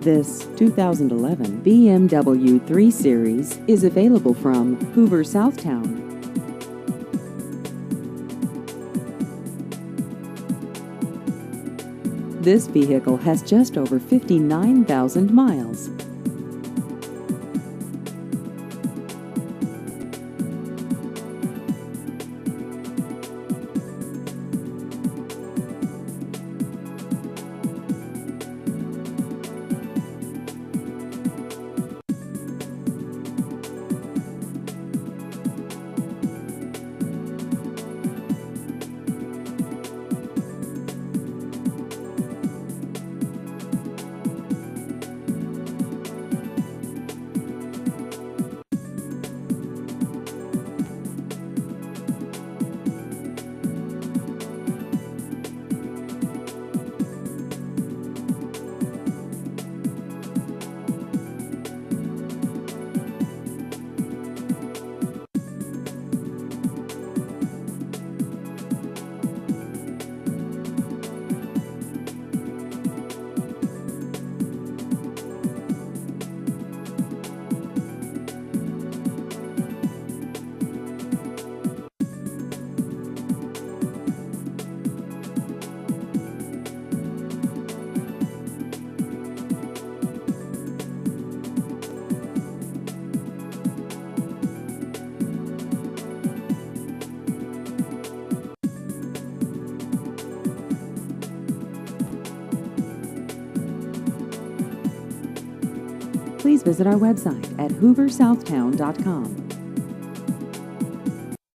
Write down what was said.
This 2011 BMW 3 Series is available from Hoover, Southtown. This vehicle has just over 59,000 miles. Please visit our website at hooversouthtown.com.